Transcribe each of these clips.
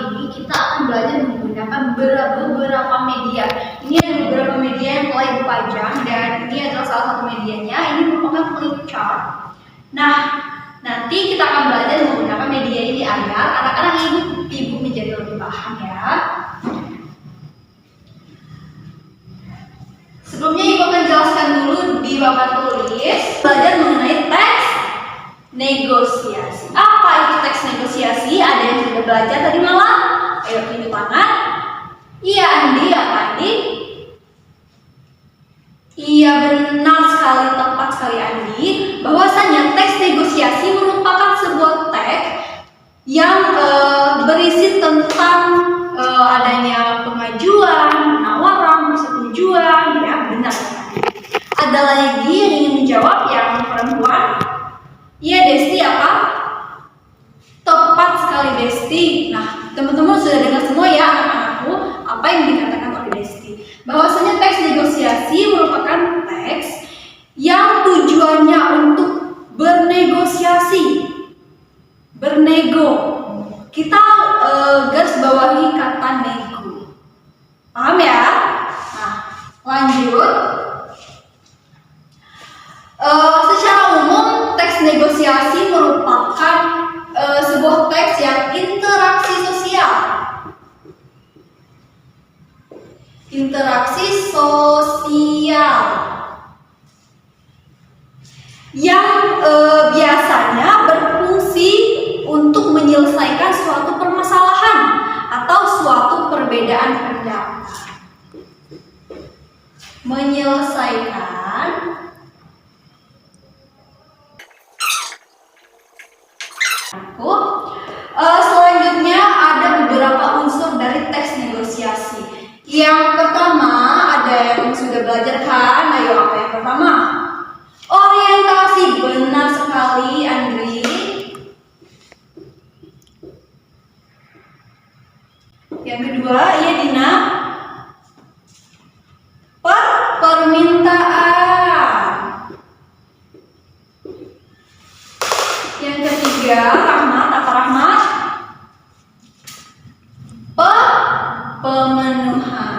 ini kita akan belajar menggunakan beberapa media. Ini ada beberapa media yang telah dipajang dan ini adalah salah satu medianya. Ini merupakan flip chart. Nah, nanti kita akan belajar menggunakan media ini agar anak-anak ibu menjadi lebih paham ya. Sebelumnya ibu akan jelaskan dulu di papan tulis belajar mengenai teks negosiasi. Apa itu teks negosiasi? Ada yang sudah belajar tadi malam? Ayo tunjuk tangan. Iya Andi, apa Andi? Iya benar sekali, tepat sekali Andi. Bahwasanya teks negosiasi merupakan sebuah teks yang berisi tentang adanya pengajuan, penawaran, persetujuan, ya benar. Ada lagi yang ingin menjawab yang perempuan? Iya Desti apa? Tepat sekali Desti. Nah teman-teman sudah dengar semua ya anak-anakku apa yang dikatakan oleh Desti. Bahwasanya teks negosiasi merupakan teks yang tujuannya untuk bernegosiasi, bernego. Kita garis bawahi kata nego. Paham ya? Nah, lanjut. Secara umum teks negosiasi merupakan sebuah teks yang interaksi sosial. Interaksi sosial yang biasanya berfungsi untuk menyelesaikan suatu permasalahan atau suatu perbedaan pendapat. Menyelesaikan selanjutnya ada beberapa unsur dari teks negosiasi. Yang pertama ada yang sudah belajar kan? Ayo apa yang pertama? Orientasi, benar sekali Andri. Yang kedua, iya Dina. Permintaan. Yang ketiga, Rahmat, apa Rahmat? Pemenuhan.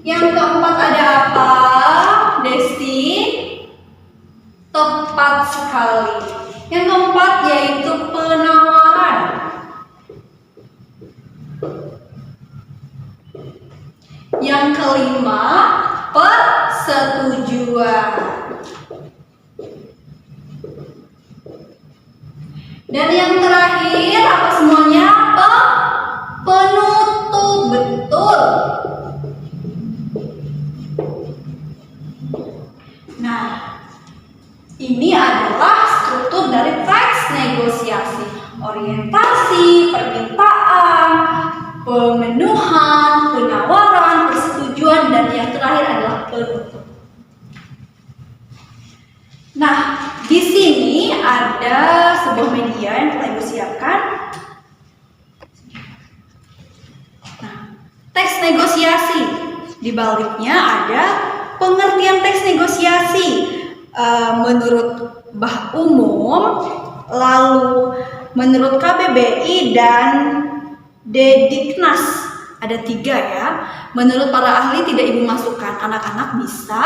Yang keempat ada apa? Desti? Tepat sekali. Yang keempat yaitu penawaran. Yang kelima, persetujuan. Dan yang terakhir apa semuanya? Penutup, betul. Nah, ini adalah struktur dari teks negosiasi. Orientasi, permintaan, pemenuhan, penawaran, persetujuan, dan yang terakhir adalah penutup. Nah, di sini ada sebuah media yang telah ibu siapkan. Nah, teks negosiasi. Di baliknya ada pengertian teks negosiasi menurut Bah Umum, lalu menurut KBBI dan Dediknas. Ada 3 ya. Menurut para ahli tidak ibu masukkan. Anak-anak bisa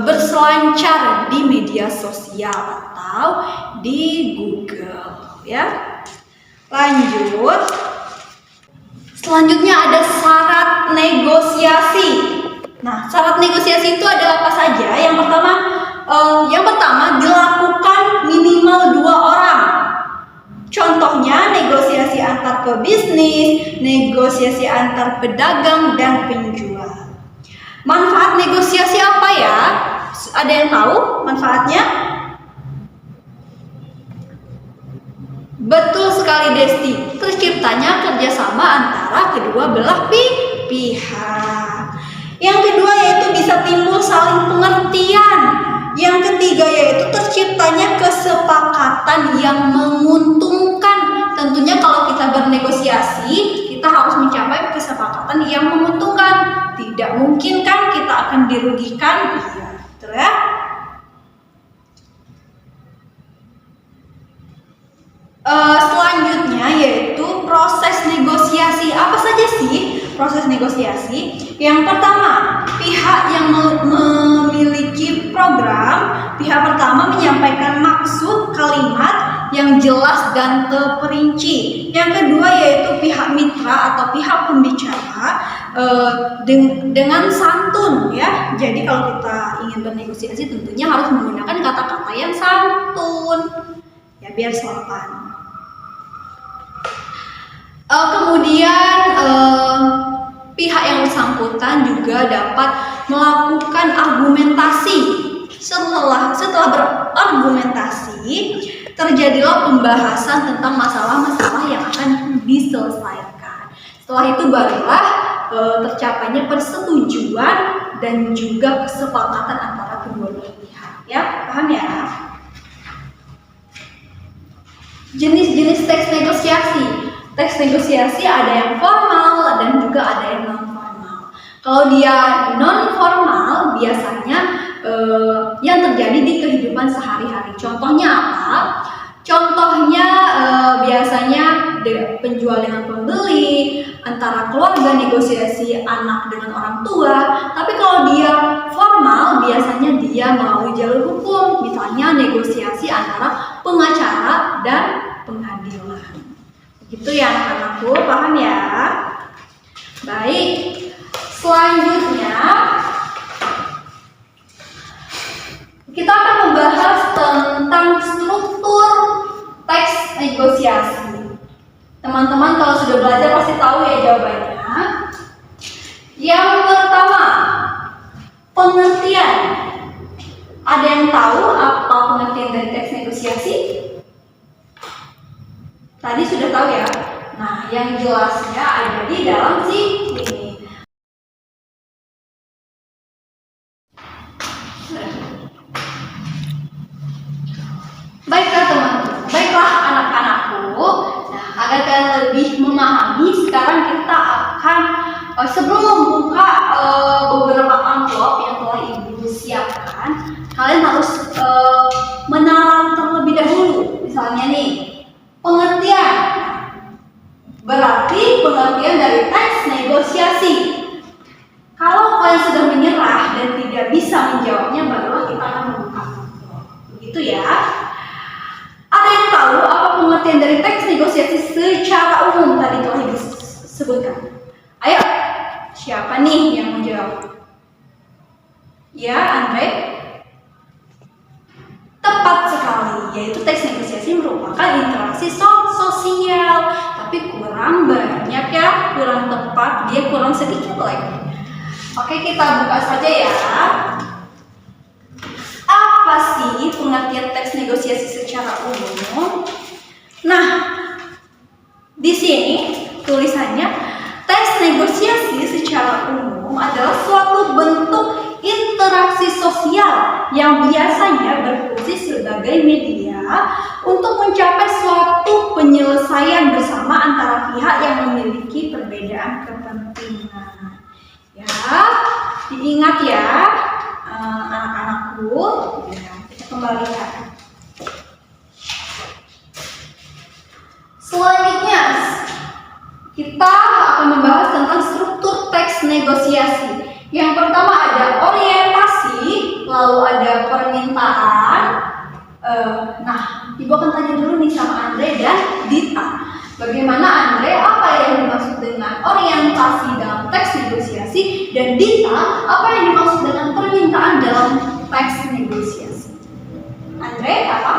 berselancar di media sosial atau di Google ya. Lanjut. Selanjutnya ada syarat negosiasi. Nah, syarat negosiasi itu ada apa saja? Yang pertama dilakukan minimal 2 orang. Contohnya negosiasi antar pebisnis, negosiasi antar pedagang dan penjual. Manfaat negosiasi apa ya? Ada yang tahu manfaatnya? Betul sekali Desti. Terciptanya kerjasama antara kedua belah pihak. Yang kedua yaitu bisa timbul saling pengertian. Yang ketiga yaitu terciptanya kesepakatan yang menguntungkan. Tentunya kalau kita bernegosiasi, kita harus mencapai kesepakatan yang menguntungkan. Tidak mungkin kan kita akan dirugikan. Iya, betul ya? Selanjutnya yaitu proses negosiasi. Apa saja sih proses negosiasi? Yang pertama, pihak yang memiliki program, pihak pertama menyampaikan maksud kalimat yang jelas dan terperinci. Yang kedua yaitu pihak mitra atau pihak pembicara dengan santun ya. Jadi kalau kita ingin bernegosiasi tentunya harus menggunakan kata-kata yang santun ya biar sopan. Kemudian pihak yang bersangkutan juga dapat melakukan argumentasi. Setelah berargumentasi, terjadilah pembahasan tentang masalah-masalah yang akan diselesaikan. Setelah itu barulah tercapainya persetujuan dan juga kesepakatan antara kedua belah pihak. Ya, paham ya? Jenis-jenis teks negosiasi. Teks negosiasi ada yang formal dan juga ada yang non formal. Kalau dia non formal biasanya yang terjadi di kehidupan sehari-hari. Contohnya apa? Contohnya biasanya penjual dengan pembeli, antara keluarga negosiasi anak dengan orang tua. Tapi kalau dia formal biasanya dia melalui jalur hukum, misalnya negosiasi antara pengacara dan pengadilan. Gitu ya anak-anakku, paham ya? Baik, selanjutnya kita akan membahas tentang struktur teks negosiasi. Teman-teman kalau sudah belajar pasti tahu ya jawabannya. Yang pertama, pengertian. Ada yang tahu apa pengertian dari teks negosiasi? Tadi sudah tahu ya. Nah, yang jelasnya ada di dalam sini. Baiklah teman-teman, baiklah anak-anakku. Nah, agar kalian lebih memahami, sekarang kita akan sebelum membuka beberapa amplop yang telah ibu siapkan, kalian harus menalar terlebih dahulu. Misalnya nih, pengertian. Berarti pengertian dari teks negosiasi. Kalau kalian sudah menyerah dan tidak bisa menjawabnya, barulah kita akan membuka amplop. Begitu ya. Ada yang tahu apa pengertian dari teks negosiasi secara umum tadi telah disebutkan? Ayo, siapa nih yang mau jawab? Ya, Andre? Tepat sekali, yaitu teks negosiasi merupakan interaksi sosial, tapi kurang banyak ya, kurang tepat, dia kurang sedikit lagi. Oke, kita buka saja ya. Apa sih pengertian teks negosiasi secara umum? Nah, di sini tulisannya teks negosiasi secara umum adalah suatu bentuk interaksi sosial yang biasanya berfungsi sebagai media untuk mencapai suatu penyelesaian bersama antara pihak yang memiliki perbedaan kepentingan. Ya, diingat ya anak-anakku. Ya, kita kembalikan. Selanjutnya kita akan membahas tentang struktur teks negosiasi. Yang pertama ada orientasi, lalu ada permintaan. Nah, ibu akan tanya dulu nih sama Andre dan Dita. Bagaimana Andre, apa yang dimaksud dengan orientasi dalam teks negosiasi, dan Dita, apa yang dimaksud dengan permintaan dalam teks negosiasi? Andre, apa?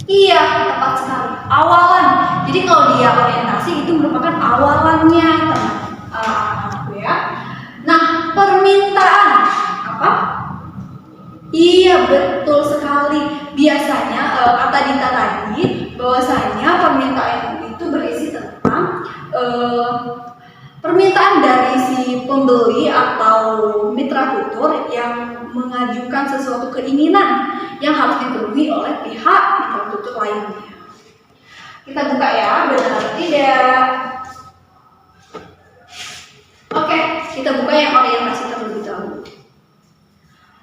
Iya, tepat sekali. Awalan. Jadi kalau dia orientasi itu merupakan awalannya, teman-teman ya. Nah, permintaan apa? Iya, betul sekali. Biasanya kata Dita tadi bahwasanya permintaan itu berisi tentang permintaan dari si pembeli atau mitra tutur yang mengajukan sesuatu keinginan yang harus dipenuhi oleh pihak mitra tutur lainnya. Kita buka ya, benar atau tidak? Oke, kita buka yang orientasi terlebih dahulu.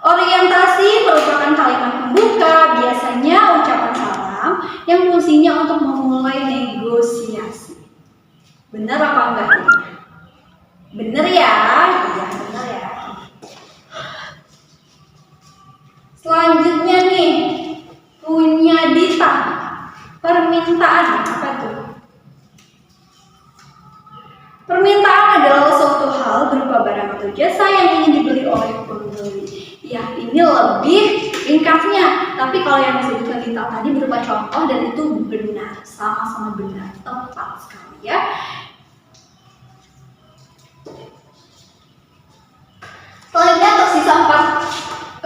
Orientasi merupakan kalimat pembuka, biasanya ucapan salam yang mestinya untuk memulai negosiasi. Benar apa enggak? Benar ya? Iya, benar ya. Selanjutnya nih, punya Dita. Permintaan apa tuh? Permintaan adalah suatu hal berupa barang atau jasa yang ingin dibeli oleh pembeli. Ya, ini lebih ringkasnya. Tapi kalau yang disebutkan Dita tadi berupa contoh dan itu benar, sama-sama benar, tepat sekali ya. Selanjutnya tersisa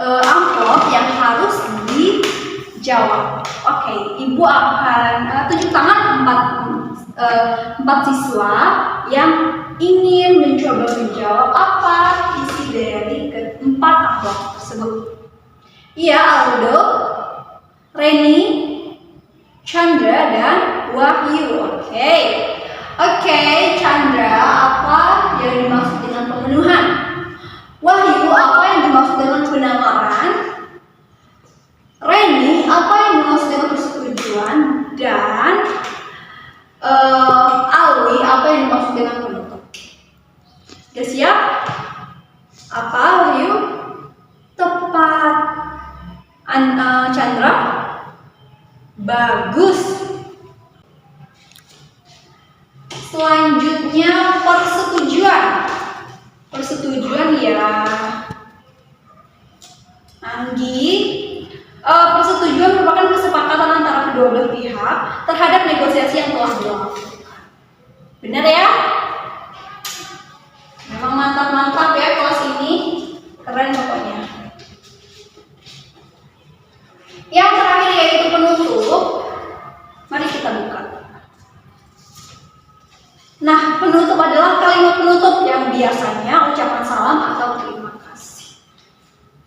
4 amplop yang harus dijawab. Oke, Ibu akan tunjuk tangan 4 siswa yang ingin mencoba menjawab apa isi dari ke-4 amplop tersebut. Iya, Aldo, Reni, Chandra, dan Wahyu. Oke, Chandra, apa yang dimaksud dengan pemenuhan? Wahyu, apa yang dimaksud dengan penawaran? Reni, apa yang dimaksud dengan persetujuan? Dan Alwi, apa yang dimaksud dengan penutup? Sudah siap? Apa, Wahyu? Tepat. Chandra? Bagus. Selanjutnya persetujuan. Persetujuan ya, Anggi. Persetujuan merupakan kesepakatan antara kedua belah pihak terhadap negosiasi yang telah dilakukan. Benar ya? Memang mantap-mantap ya kelas ini, keren pokoknya. Yang terakhir yaitu penutup. Mari kita buka. Nah, penutup adalah kalimat penutup yang biasanya ucapan salam atau terima kasih.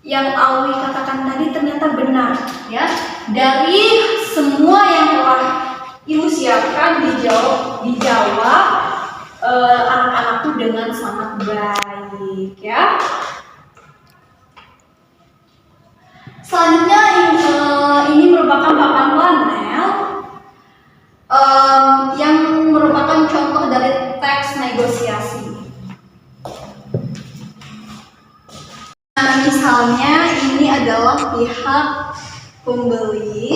Yang Alwi katakan tadi ternyata benar ya. Dari semua yang telah Ibu siapkan dijawab anak-anakku dengan sangat baik ya. Selanjutnya ini merupakan papan panel yang merupakan contoh dari teks negosiasi. Nah, misalnya ini adalah pihak pembeli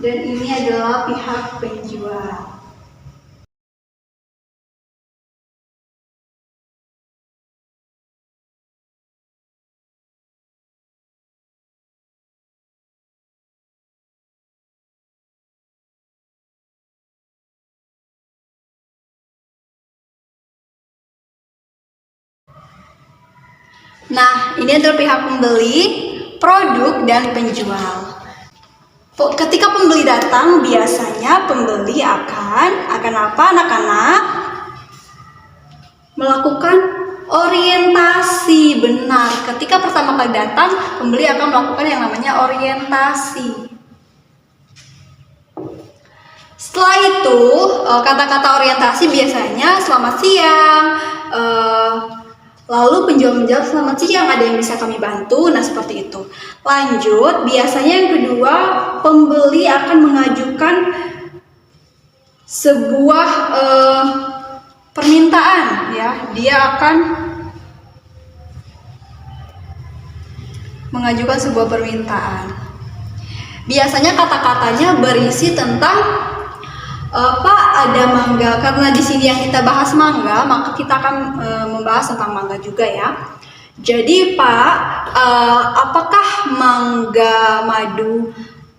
dan ini adalah pihak penjual. Nah, ini adalah pihak pembeli, produk, dan penjual. Ketika pembeli datang, biasanya pembeli akan apa anak-anak? Melakukan orientasi. Benar, ketika pertama kali datang, pembeli akan melakukan yang namanya orientasi. Setelah itu, kata-kata orientasi biasanya selamat siang, lalu penjual menjawab selamat siang, ada yang bisa kami bantu? Nah, seperti itu. Lanjut, biasanya yang kedua, pembeli akan mengajukan sebuah permintaan ya. Dia akan mengajukan sebuah permintaan. Biasanya kata-katanya berisi tentang Pak, ada mangga. Karena di sini yang kita bahas mangga, maka kita akan membahas tentang mangga juga ya. Jadi Pak, apakah mangga madu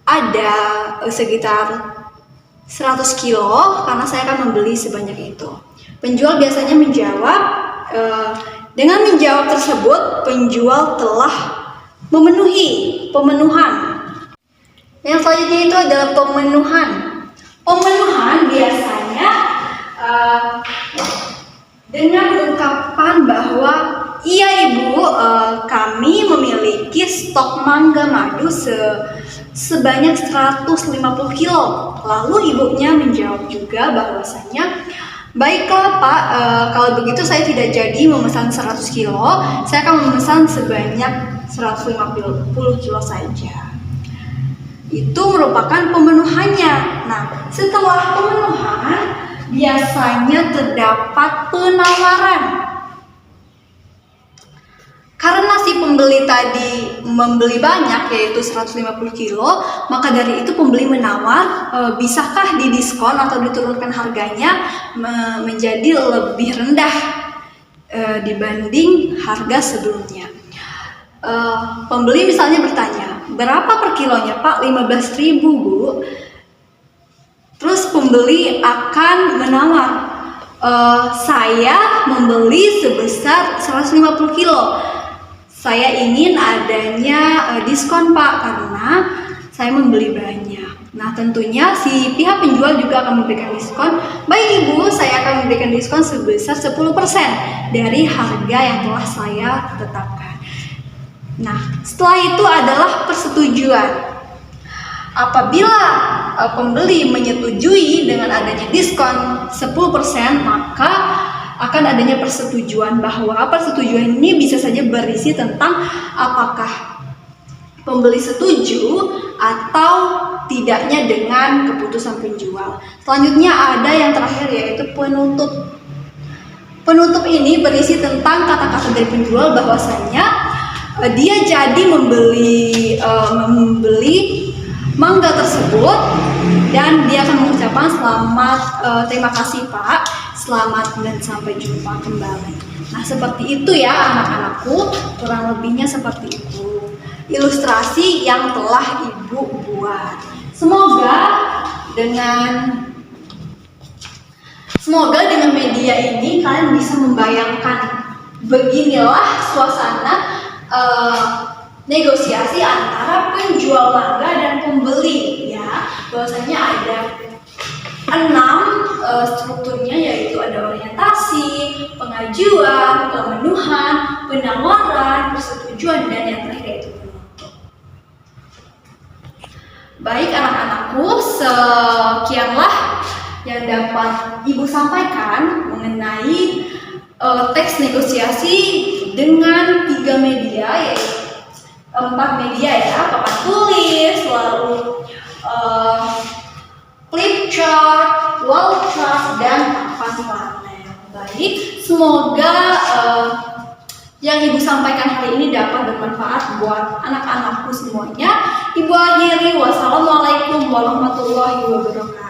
ada sekitar 100 kilo? Karena saya akan membeli sebanyak itu. Penjual biasanya menjawab, dengan menjawab tersebut penjual telah pemenuhan. Yang selanjutnya itu adalah pemenuhan. Pemenuhan biasanya dengan ungkapan bahwa iya Ibu, kami memiliki stok mangga madu sebanyak 150 kilo. Lalu ibunya menjawab juga bahwasanya, baiklah Pak, kalau begitu saya tidak jadi memesan 100 kilo, saya akan memesan sebanyak 150 kilo saja. Itu merupakan pemenuhannya. Nah, setelah pemenuhan biasanya terdapat penawaran. Karena si pembeli tadi membeli banyak, yaitu 150 kilo, maka dari itu pembeli menawar, bisakah didiskon atau diturunkan harganya menjadi lebih rendah dibanding harga sebelumnya. Pembeli misalnya bertanya, berapa per kilonya Pak? 15.000 Bu. Terus pembeli akan menawar, saya membeli sebesar 150 kilo. Saya ingin adanya diskon Pak, karena saya membeli banyak. Nah, tentunya si pihak penjual juga akan memberikan diskon. Baik Ibu, saya akan memberikan diskon sebesar 10% dari harga yang telah saya tetapkan. Nah, setelah itu adalah persetujuan. Apabila pembeli menyetujui dengan adanya diskon 10%, maka akan adanya persetujuan, bahwa persetujuan ini bisa saja berisi tentang apakah pembeli setuju atau tidaknya dengan keputusan penjual. Selanjutnya ada yang terakhir, yaitu penutup. Penutup ini berisi tentang kata-kata dari penjual bahwasanya dia jadi membeli mangga tersebut, dan dia akan mengucapkan selamat, terima kasih Pak, selamat dan sampai jumpa kembali. Nah, seperti itu ya anak-anakku, kurang lebihnya seperti itu ilustrasi yang telah Ibu buat. Semoga dengan media ini kalian bisa membayangkan beginilah suasana negosiasi antara penjual mangga dan pembeli, ya. Bahwasanya ada 6 strukturnya, yaitu ada orientasi, pengajuan, pemenuhan, penawaran, persetujuan, dan yang terakhir yaitu penutup. Baik anak-anakku, sekianlah yang dapat Ibu sampaikan mengenai teks negosiasi dengan 3 media, yaitu 4 media ya, papan tulis, lalu flip chart, wall chart, dan papan panel. Baik, semoga yang Ibu sampaikan hari ini dapat bermanfaat buat anak-anakku semuanya. Ibu akhiri, wassalamualaikum warahmatullahi wabarakatuh.